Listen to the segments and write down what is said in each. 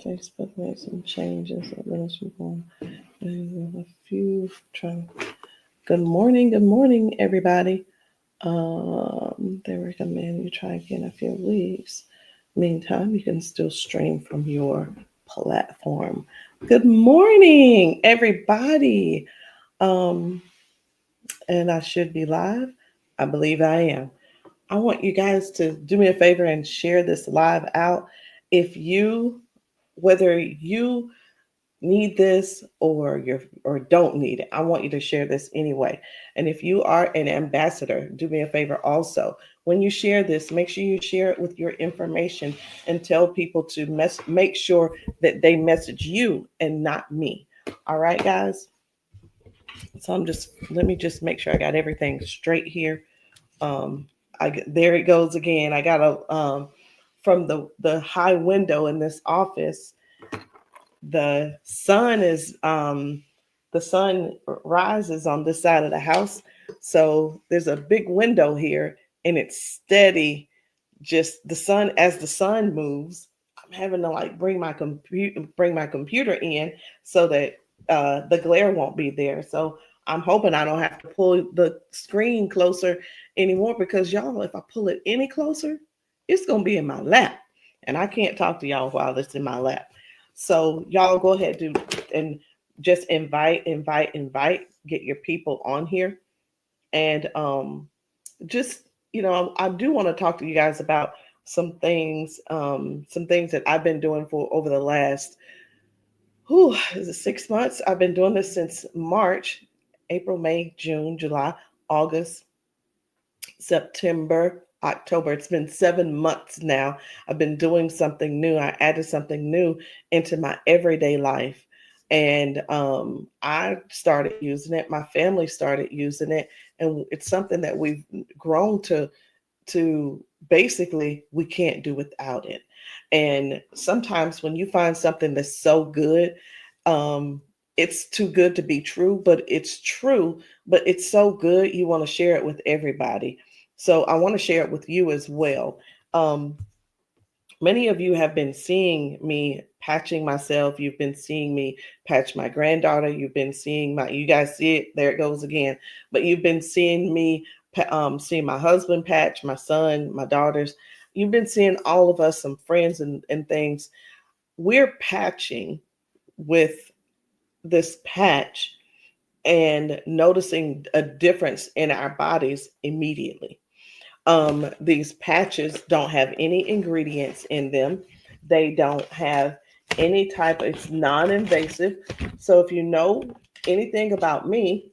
Facebook made some changes. Let's move on. A few trying. Good morning, everybody. They recommend you try again in a few weeks. Meantime, you can still stream from your platform. Good morning, everybody. Um, and I should be live. I believe I am. I want you guys to do me a favor and share this live out. If you, whether you need this or don't need it, I want you to share this anyway. And if you are an ambassador, do me a favor also. When you share this, make sure you share it with your information and tell people to make sure that they message you and not me. All right, guys. So let me just make sure I got everything straight here. Um, there it goes again. I got a from the high window in this office. The sun is the sun rises on this side of the house, so there's a big window here, and it's steady. Just the sun as the sun moves. I'm having to like bring my computer in so that the glare won't be there. So I'm hoping I don't have to pull the screen closer anymore because y'all, if I pull it any closer, it's gonna be in my lap, and I can't talk to y'all while it's in my lap. So y'all go ahead and just invite, get your people on here, and just I do want to talk to you guys about some things that I've been doing for over the last is it 6 months. I've been doing this since March, April, May, June, July, August, September, October. It's been 7 months now. I've been doing something new. I added something new into my everyday life. And I started using it. My family started using it. And it's something that we've grown to basically we can't do without it. And sometimes when you find something that's so good, um, it's too good to be true, but it's true, but it's so good you want to share it with everybody. So I want to share it with you as well. Um, Many of you have been seeing me patching myself. You've been seeing me patch my granddaughter. You've been seeing you guys see it, there it goes again. But you've been seeing me, seeing my husband patch, my son, my daughters. You've been seeing all of us, some friends and things. We're patching with this patch and noticing a difference in our bodies immediately. These patches don't have any ingredients in them. They don't have any type, it's non-invasive. So if you know anything about me,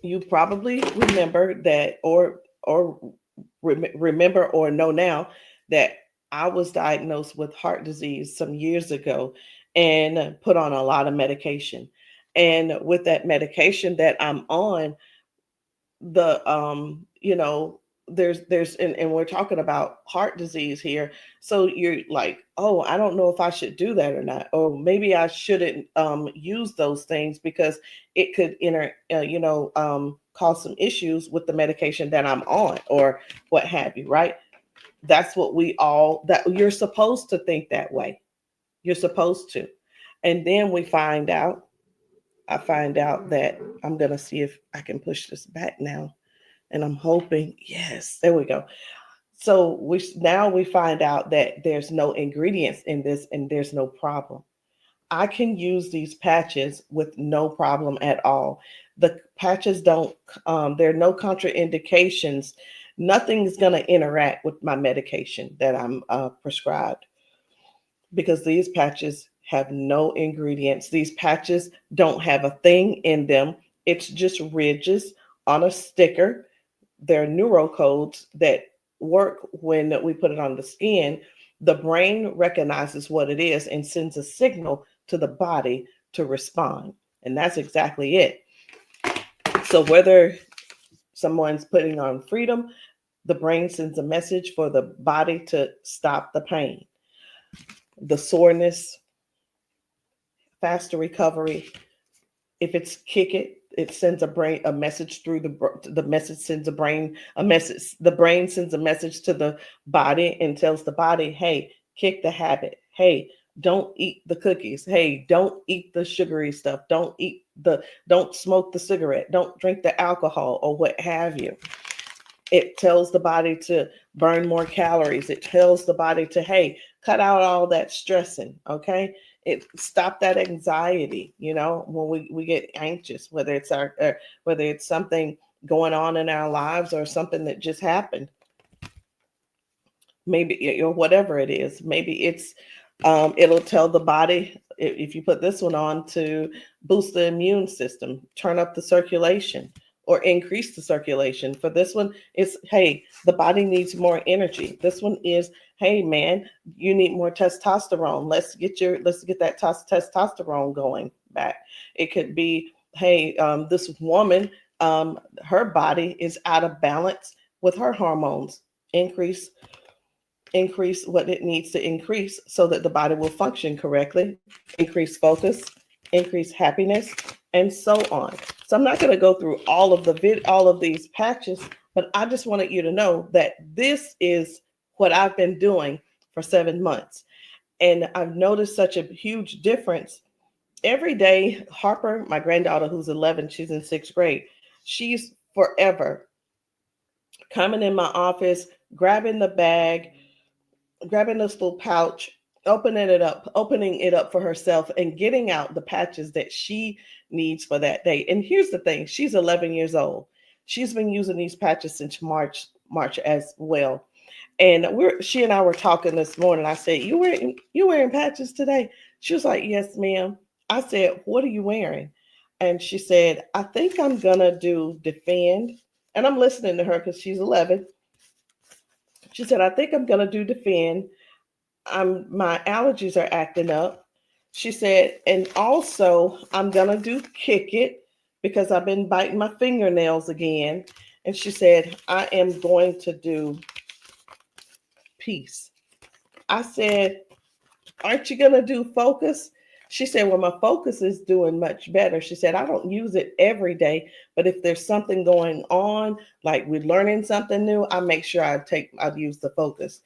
you probably remember that remember or know now that I was diagnosed with heart disease some years ago and put on a lot of medication. And with that medication that I'm on, the there's and we're talking about heart disease here, so you're like, oh, I don't know if I should do that or not, or maybe I shouldn't use those things because it could cause some issues with the medication that I'm on or what have you, right? That's what we all that you're supposed to think that way. You're supposed to. And then I find out that I'm gonna see if I can push this back now, and I'm hoping, yes, there we go. So we find out that there's no ingredients in this and there's no problem. I can use these patches with no problem at all. The patches don't, there are no contraindications. Nothing's going to interact with my medication that I'm prescribed because these patches have no ingredients. These patches don't have a thing in them. It's just ridges on a sticker. They're neurocodes that work when we put it on the skin. The brain recognizes what it is and sends a signal to the body to respond. And that's exactly it. So whether someone's putting on freedom, the brain sends a message for the body to stop the pain, the soreness, faster recovery. If it's kick it, it sends a message through the message sends a brain a message. The brain sends a message to the body and tells the body, hey, kick the habit. Hey, Don't eat the cookies. Hey, don't eat the sugary stuff. Don't smoke the cigarette. Don't drink the alcohol or what have you. It tells the body to burn more calories. It tells the body to, hey, cut out all that stressing. Okay. It stop that anxiety, when we get anxious, whether it's something going on in our lives or something that just happened. Maybe, or whatever it is. Maybe it'll tell the body, if you put this one on, to boost the immune system, turn up the circulation, or increase the circulation. For this one, it's, hey, the body needs more energy. This one is, hey man, you need more testosterone. Let's get that testosterone going back. It could be, hey, this woman, her body is out of balance with her hormones. Increase what it needs to increase so that the body will function correctly, increase focus, increase happiness, and so on. So I'm not going to go through all of these patches, but I just wanted you to know that this is what I've been doing for 7 months. And I've noticed such a huge difference. Every day, Harper, my granddaughter who's 11, she's in 6th grade, she's forever coming in my office, grabbing the bag, grabbing this little pouch, opening it up for herself and getting out the patches that she needs for that day. And here's the thing, she's 11 years old. She's been using these patches since March as well. And she and I were talking this morning. I said, you wearing patches today? She was like, yes, ma'am. I said, what are you wearing? And she said, I think I'm gonna do Defend. And I'm listening to her because she's 11. She said, I think I'm going to do Defend. My allergies are acting up. She said, and also I'm going to do Kick It because I've been biting my fingernails again. And she said, I am going to do Peace. I said, aren't you going to do Focus? She said, well, my Focus is doing much better. She said, I don't use it every day, but if there's something going on, like we're learning something new, I make sure I'd use the Focus.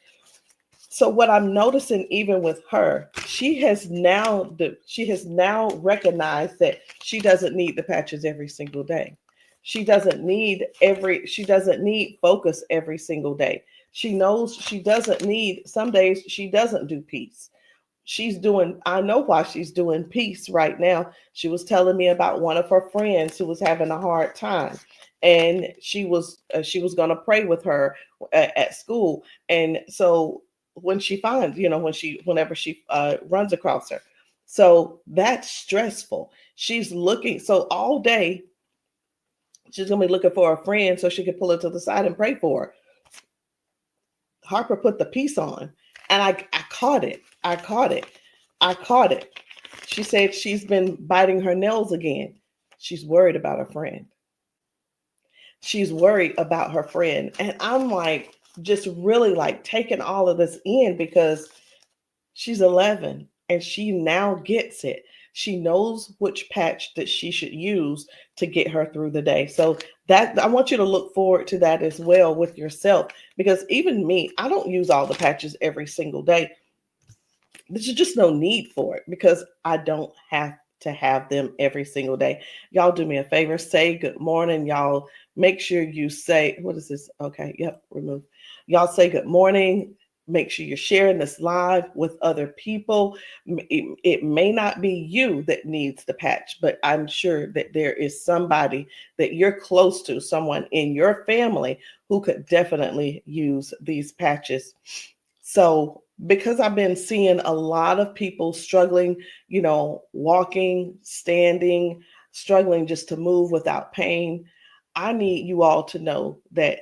So what I'm noticing, even with her, she has now recognized that she doesn't need the patches every single day. She doesn't need Focus every single day. She knows she doesn't need, some days she doesn't do Peace. I know why she's doing Peace right now. She was telling me about one of her friends who was having a hard time, and she was going to pray with her at school. And so when she finds, whenever she runs across her, so that's stressful. She's looking, so all day she's going to be looking for a friend so she can pull her to the side and pray for her. Harper put the Peace on, and I caught it. I caught it. She said she's been biting her nails again. She's worried about her friend. She's worried about her friend. And I'm like, just really like taking all of this in because she's 11 and she now gets it. She knows which patch that she should use to get her through the day. So that, I want you to look forward to that as well with yourself, because even me, I don't use all the patches every single day. There's just no need for it because I don't have to have them every single day. Y'all do me a favor, say good morning. Y'all make sure you say, what is this? Okay, yep, remove. Y'all say good morning. Make sure you're sharing this live with other people. It may not be you that needs the patch, but I'm sure that there is somebody that you're close to, someone in your family who could definitely use these patches. So because I've been seeing a lot of people struggling, walking, standing, struggling just to move without pain, I need you all to know that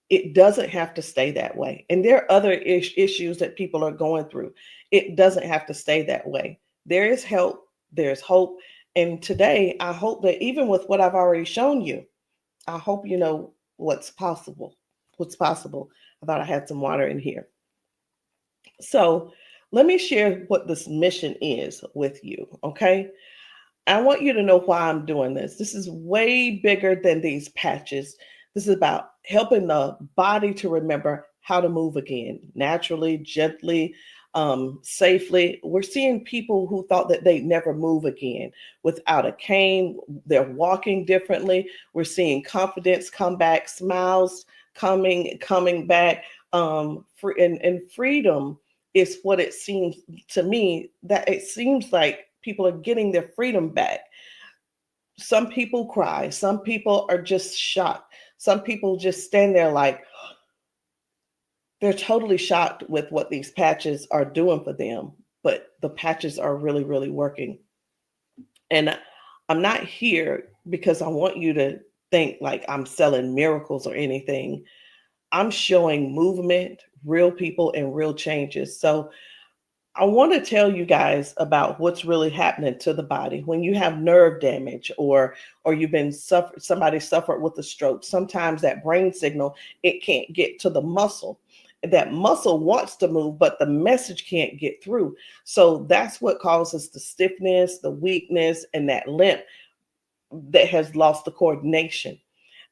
it doesn't have to stay that way. And there are other issues that people are going through. It doesn't have to stay that way. There is help, there's hope. And today, I hope that even with what I've already shown you, I hope you know what's possible. What's possible. I thought I had some water in here. So let me share what this mission is with you, okay? I want you to know why I'm doing this. This is way bigger than these patches. This is about helping the body to remember how to move again, naturally, gently, safely. We're seeing people who thought that they'd never move again without a cane. They're walking differently. We're seeing confidence come back, smiles coming back. And freedom is what it seems to me, that it seems like people are getting their freedom back. Some people cry. Some people are just shocked. Some people just stand there like they're totally shocked with what these patches are doing for them. But the patches are really, really working. And I'm not here because I want you to think like I'm selling miracles or anything. I'm showing movement, real people, and real changes. So I want to tell you guys about what's really happening to the body when you have nerve damage, or you've been somebody suffered with a stroke. Sometimes that brain signal, it can't get to the muscle. That muscle wants to move, but the message can't get through. So that's what causes the stiffness, the weakness, and that limp that has lost the coordination.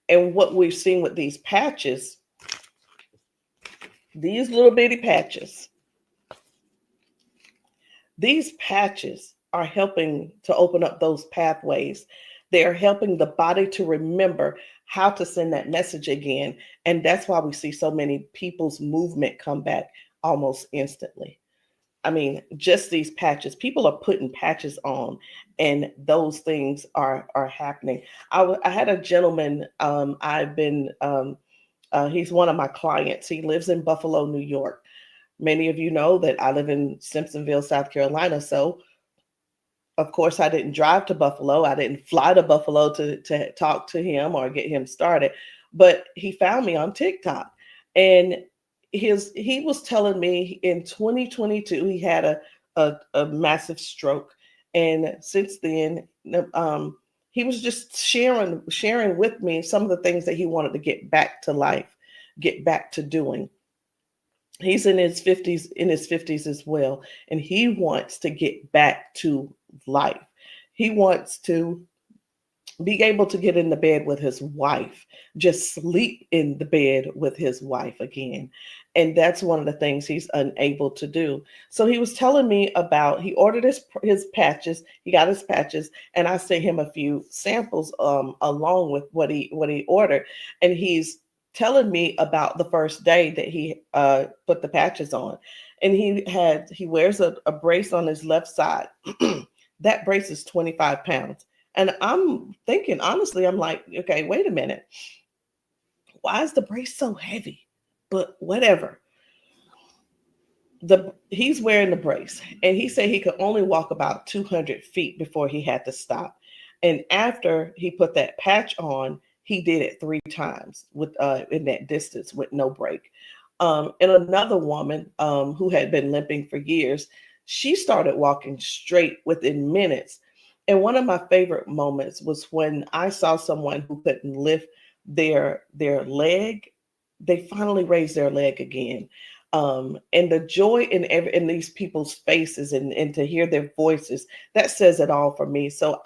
And what we've seen with these patches, these little bitty patches, these patches are helping to open up those pathways. They are helping the body to remember how to send that message again. And that's why we see so many people's movement come back almost instantly. I mean, just these patches, people are putting patches on, and those things are happening. I had a gentleman, he's one of my clients. He lives in Buffalo, New York. Many of you know that I live in Simpsonville, South Carolina. So, of course, I didn't drive to Buffalo. I didn't fly to Buffalo to talk to him or get him started. But he found me on TikTok. And he was telling me in 2022 he had a massive stroke. And since then, he was just sharing with me some of the things that he wanted to get back to life, get back to doing. He's in his 50s as well, and he wants to get back to life. He wants to be able to get in the bed with his wife, just sleep in the bed with his wife again. And that's one of the things he's unable to do. So he was telling me about, he ordered his patches, he got his patches, and I sent him a few samples along with what he ordered. And he's telling me about the first day that he put the patches on. And he wears a brace on his left side. That brace is 25 pounds. And I'm thinking, honestly, I'm like, okay, wait a minute. Why is the brace so heavy? But whatever. He's wearing the brace, and he said he could only walk about 200 feet before he had to stop. And after he put that patch on, he did it 3 times with in that distance with no break. And another woman who had been limping for years, she started walking straight within minutes. And one of my favorite moments was when I saw someone who couldn't lift their leg. They finally raised their leg again. And the joy in these people's faces, and to hear their voices, that says it all for me. So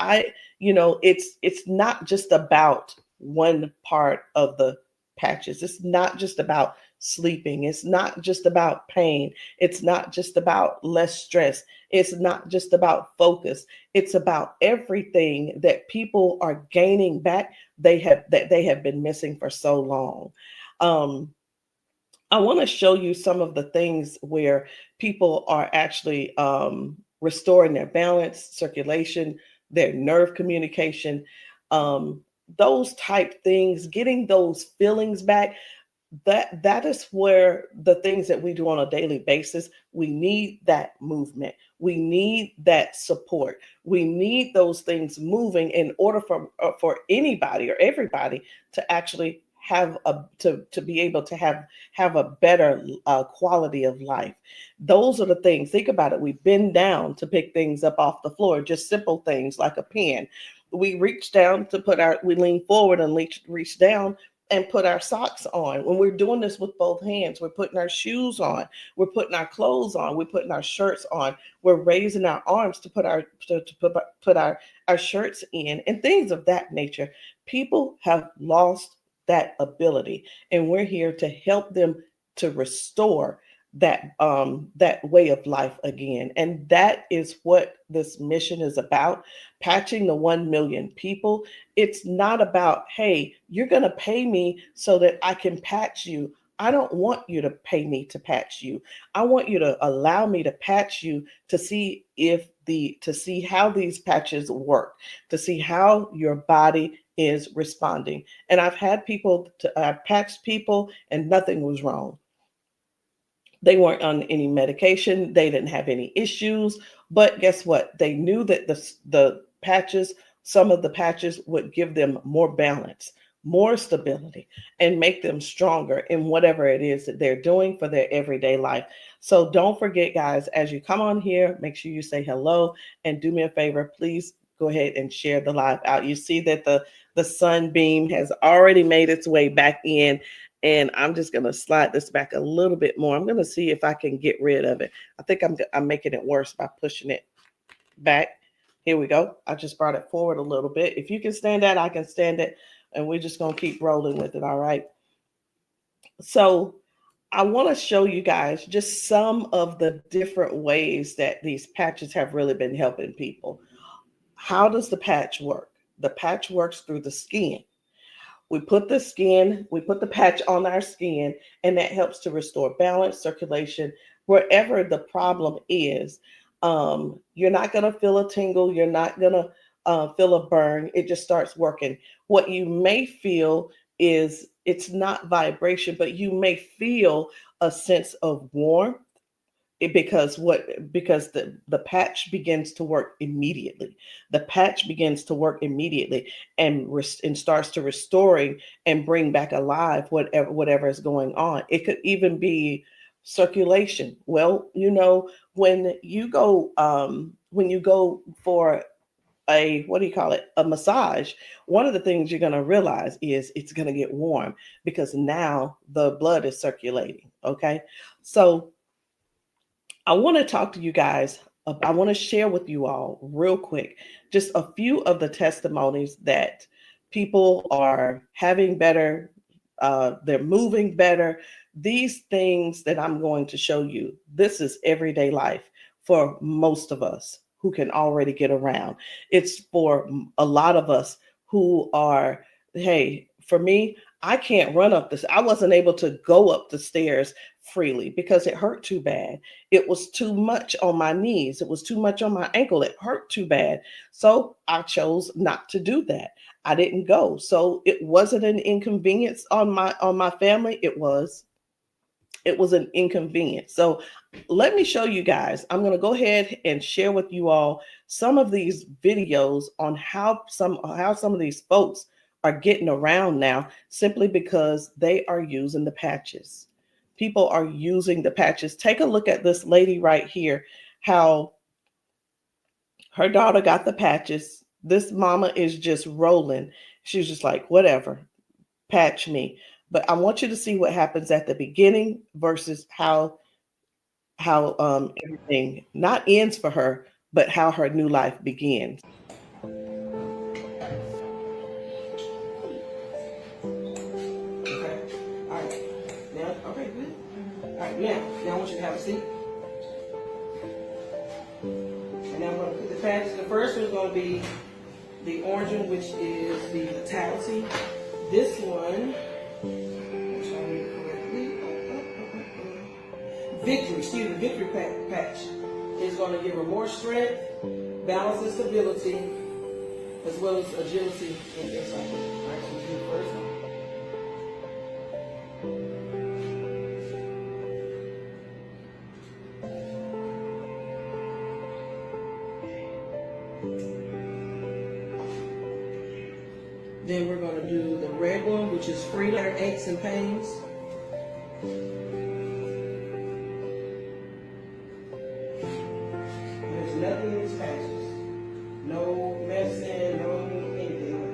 it's not just about one part of the patches. It's not just about sleeping. It's not just about pain. It's not just about less stress. It's not just about focus. It's about everything that people are gaining back that they have been missing for so long. Um, I want to show you some of the things where people are actually restoring their balance, circulation, their nerve communication, um, those type things, getting those feelings back. That is where the things that we do on a daily basis, we need that movement. We need that support. We need those things moving in order for anybody or everybody to actually have to be able to have a better quality of life. Those are the things. Think about it. We bend down to pick things up off the floor, just simple things like a pen. We reach down to we lean forward and reach down and put our socks on. When we're doing this with both hands, we're putting our shoes on, we're putting our clothes on, we're putting our shirts on, we're raising our arms to put our shirts in, and things of that nature. People have lost that ability, and we're here to help them to restore that way of life again. And that is what this mission is about, patching the 1 million people. It's not about, hey, you're going to pay me so that I can patch you. I don't want you to pay me to patch you. I want you to allow me to patch you to see to see how these patches work, to see how your body is responding. And I've had I've patched people and nothing was wrong. They weren't on any medication. They didn't have any issues. But guess what? They knew that the patches, some of the patches would give them more balance, more stability, and make them stronger in whatever it is that they're doing for their everyday life. So don't forget, guys, as you come on here, make sure you say hello and do me a favor. Please go ahead and share the live out. You see that the sunbeam has already made its way back in. And I'm just going to slide this back a little bit more. I'm going to see if I can get rid of it. I think I'm making it worse by pushing it back. Here we go. I just brought it forward a little bit. If you can stand that, I can stand it. And we're just going to keep rolling with it. All right. So I want to show you guys just some of the different ways that these patches have really been helping people. How does the patch work? The patch works through the skin. We put the patch on our skin, and that helps to restore balance, circulation, wherever the problem is. You're not going to feel a tingle. You're not going to feel a burn. It just starts working. What you may feel is it's not vibration, but you may feel a sense of warmth. Because the patch begins to work immediately. The patch begins to work immediately and starts to restoring and bring back alive whatever is going on. It could even be circulation. Well, when you go for a massage, one of the things you're going to realize is it's going to get warm because now the blood is circulating. Okay, so I want to talk to you guys. I want to share with you all real quick just a few of the testimonies that people are having better. They're moving better. These things that I'm going to show you, this is everyday life for most of us who can already get around. It's for a lot of us who are, hey, for me, I can't run up this. I wasn't able to go up the stairs freely because it hurt too bad. It was too much on my knees. It was too much on my ankle. It hurt too bad. So I chose not to do that. I didn't go. So it wasn't an inconvenience on my family. It was an inconvenience. So let me show you guys. I'm going to go ahead and share with you all some of these videos on how some of these folks are getting around now simply because they are using the patches. People are using the patches. Take a look at this lady right here, how her daughter got the patches. This mama is just rolling. She's just like, whatever, patch me. But I want you to see what happens at the beginning versus how everything not ends for her, but how her new life begins. Now I want you to have a seat. And now I'm going to put the patches. The first one is going to be the orange one, which is the Vitality. This one, Victory patch is going to give her more strength, balance and stability, as well as agility and excitement. All right, so let's do the first one. Then we're going to do the red one, which is freedom, aches and pains. There's nothing in these patches. No medicine, no anything like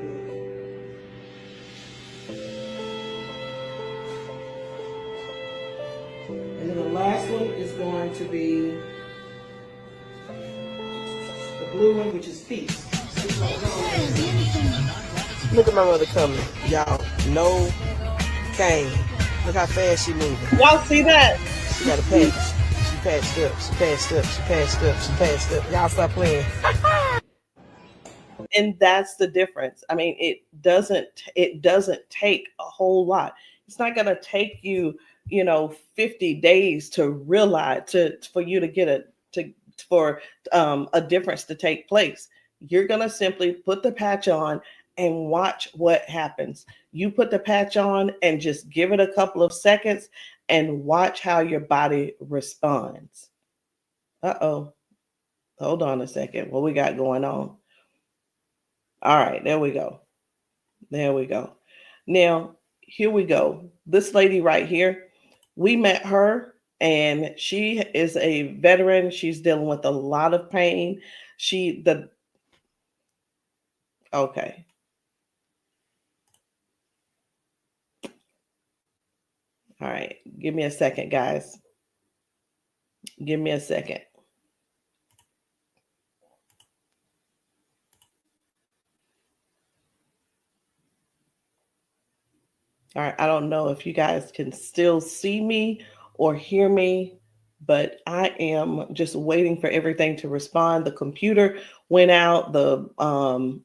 that. And then the last one is going to be the blue one, which is peace. Look at my mother coming. Y'all, no cane. Look how fast she moving. Y'all see that? She got a patch. She patched up. She patched up. She patched up. She patched up. Y'all stop playing. And that's the difference. I mean, it doesn't take a whole lot. It's not going to take you, 50 days to realize for you to get for a difference to take place. You're going to simply put the patch on and watch what happens. You put the patch on and just give it a couple of seconds and watch how your body responds. Uh-oh. Hold on a second. What we got going on? All right, there we go. There we go. Now, here we go. This lady right here, we met her and she is a veteran. She's dealing with a lot of pain. Okay. All right. Give me a second, guys. Give me a second. All right. I don't know if you guys can still see me or hear me, but I am just waiting for everything to respond. The computer went out. The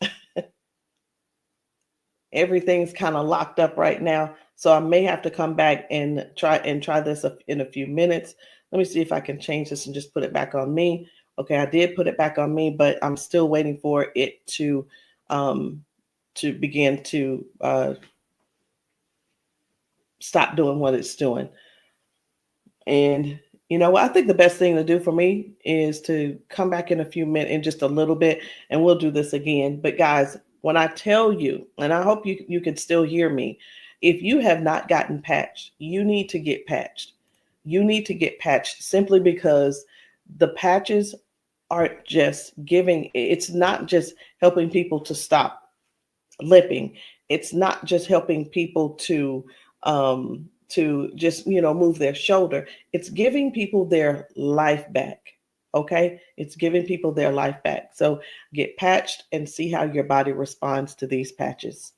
everything's kind of locked up right now, so I may have to come back and try this in a few minutes. Let me see if I can change this and just put it back on me. Okay, I did put it back on me, but I'm still waiting for it um to begin to stop doing what it's doing. And I think the best thing to do for me is to come back in a few minutes, in just a little bit, and we'll do this again. But guys, when I tell you, and I hope you can still hear me, if you have not gotten patched, you need to get patched. You need to get patched simply because the patches aren't just giving, it's not just helping people to stop lipping. It's not just helping people to just move their shoulder. It's giving people their life back. Okay, it's giving people their life back. So get patched and see how your body responds to these patches.